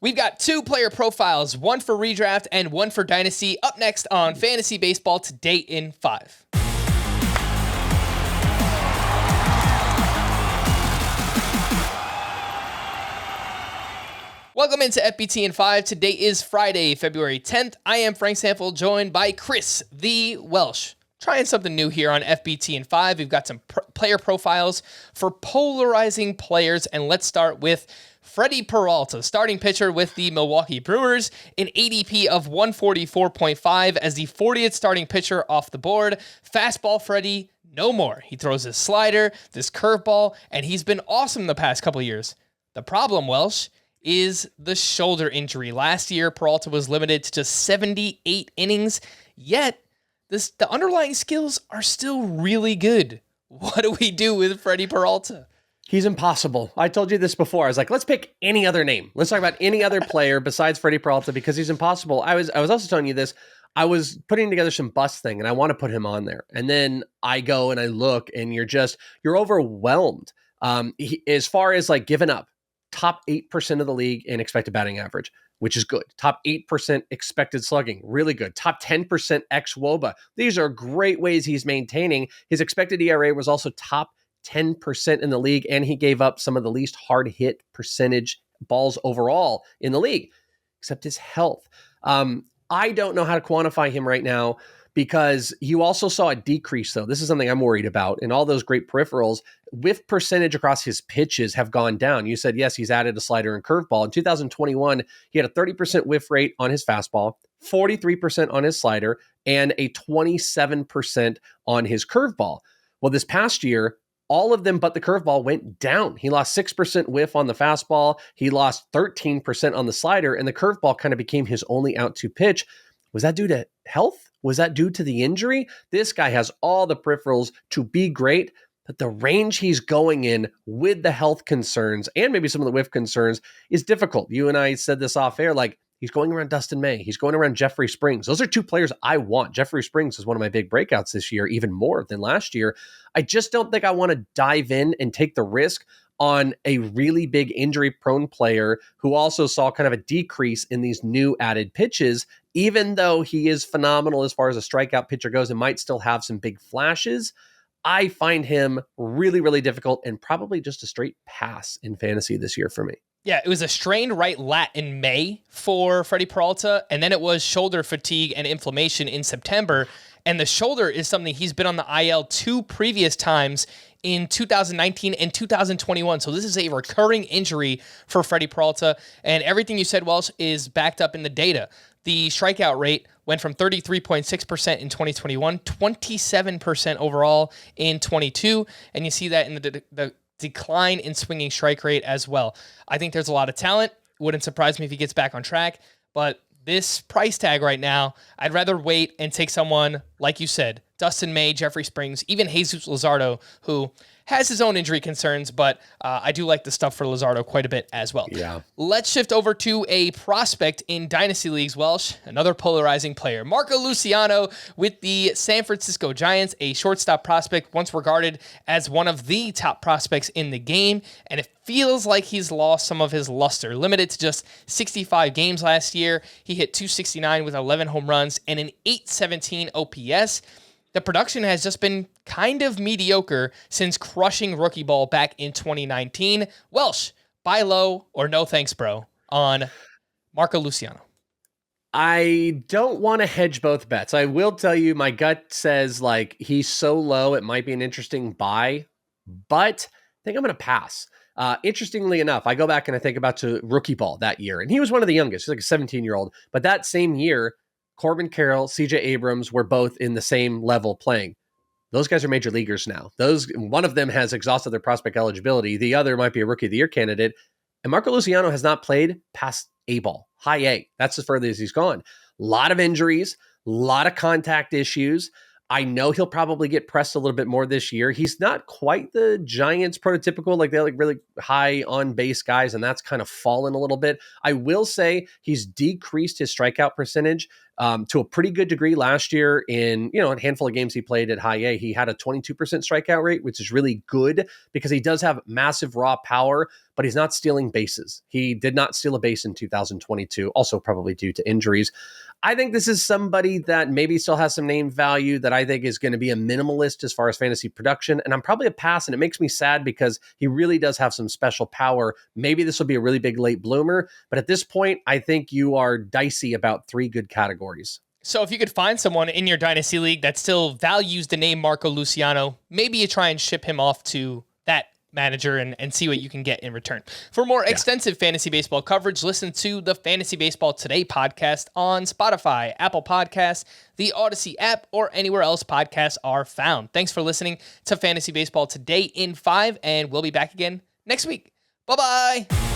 We've got two player profiles, one for redraft and one for dynasty, up next on Fantasy Baseball Today in 5. Welcome into FBT in 5. Today is Friday, February 10th. I am Frank Sample, joined by Chris the Welsh. Trying something new here on FBT in 5. We've got some player profiles for polarizing players, and let's start with Freddie Peralta, starting pitcher with the Milwaukee Brewers, an ADP of 144.5 as the 40th starting pitcher off the board. Fastball Freddie, no more. He throws his slider, this curveball, and he's been awesome the past couple of years. The problem, Welsh, is the shoulder injury. Last year, Peralta was limited to just 78 innings, yet the underlying skills are still really good. What do we do with Freddie Peralta? He's impossible. I told you this before. I was like, let's pick any other name. Let's talk about any other player besides Freddie Peralta because he's impossible. I was also telling you this. I was putting together some bust thing and I want to put him on there. And then I go and I look and you're overwhelmed. As far as like giving up, top 8% of the league in expected batting average, which is good. Top 8% expected slugging, really good. Top 10% ex-WOBA. These are great ways he's maintaining. His expected ERA was also top 10% in the league, and he gave up some of the least hard hit percentage balls overall in the league, except his health. I don't know how to quantify him right now because you also saw a decrease, though. This is something I'm worried about. And all those great peripherals, whiff percentage across his pitches have gone down. You said, yes, he's added a slider and curveball. In 2021, he had a 30% whiff rate on his fastball, 43% on his slider, and a 27% on his curveball. Well, this past year, all of them but the curveball went down. He lost 6% whiff on the fastball. He lost 13% on the slider, and the curveball kind of became his only out-to pitch. Was that due to health? Was that due to the injury? This guy has all the peripherals to be great, but the range he's going in with the health concerns and maybe some of the whiff concerns is difficult. You and I said this off air, like he's going around Dustin May. He's going around Jeffrey Springs. Those are two players I want. Jeffrey Springs is one of my big breakouts this year, even more than last year. I just don't think I want to dive in and take the risk on a really big injury-prone player who also saw kind of a decrease in these new added pitches, even though he is phenomenal as far as a strikeout pitcher goes and might still have some big flashes. I find him really, really difficult and probably just a straight pass in fantasy this year for me. Yeah, it was a strained right lat in May for Freddie Peralta, and then it was shoulder fatigue and inflammation in September. And the shoulder is something he's been on the IL 2 previous times in 2019 and 2021. So this is a recurring injury for Freddie Peralta. And everything you said, Welsh, is backed up in the data. The strikeout rate went from 33.6% in 2021, 27% overall in 22. And you see that in the decline in swinging strike rate as well. I think there's a lot of talent. Wouldn't surprise me if he gets back on track. But this price tag right now, I'd rather wait and take someone, like you said, Dustin May, Jeffrey Springs, even Jesus Luzardo, who has his own injury concerns, but I do like the stuff for Luzardo quite a bit as well. Yeah. Let's shift over to a prospect in Dynasty Leagues, Welsh, another polarizing player. Marco Luciano with the San Francisco Giants, a shortstop prospect once regarded as one of the top prospects in the game, and it feels like he's lost some of his luster. Limited to just 65 games last year, he hit .269 with 11 home runs and an .817 OPS. The production has just been kind of mediocre since crushing rookie ball back in 2019. Welsh, buy low or no thanks, bro, on Marco Luciano. I don't want to hedge both bets. I will tell you, my gut says like he's so low, it might be an interesting buy, but I think I'm going to pass. Interestingly enough, I go back and I think about to rookie ball that year, and he was one of the youngest. He's like a 17-year-old. But that same year, Corbin Carroll, CJ Abrams were both in the same level playing. Those guys are major leaguers now. One of them has exhausted their prospect eligibility. The other might be a rookie of the year candidate. And Marco Luciano has not played past A ball, high A. That's as far as he's gone. A lot of injuries, a lot of contact issues. I know he'll probably get pressed a little bit more this year. He's not quite the Giants prototypical, like they're like really high on base guys, and that's kind of fallen a little bit. I will say he's decreased his strikeout percentage to a pretty good degree last year in, a handful of games he played at high A. He had a 22% strikeout rate, which is really good because he does have massive raw power, but he's not stealing bases. He did not steal a base in 2022, also probably due to injuries. I think this is somebody that maybe still has some name value that I think is going to be a minimalist as far as fantasy production. And I'm probably a pass, and it makes me sad because he really does have some special power. Maybe this will be a really big late bloomer, but at this point, I think you are dicey about 3 good categories. So if you could find someone in your Dynasty League that still values the name Marco Luciano, maybe you try and ship him off to that manager and see what you can get in return. For more extensive fantasy baseball coverage, listen to the Fantasy Baseball Today podcast on Spotify, Apple Podcasts, the Audacy app, or anywhere else podcasts are found. Thanks for listening to Fantasy Baseball Today in 5, and we'll be back again next week. Bye-bye.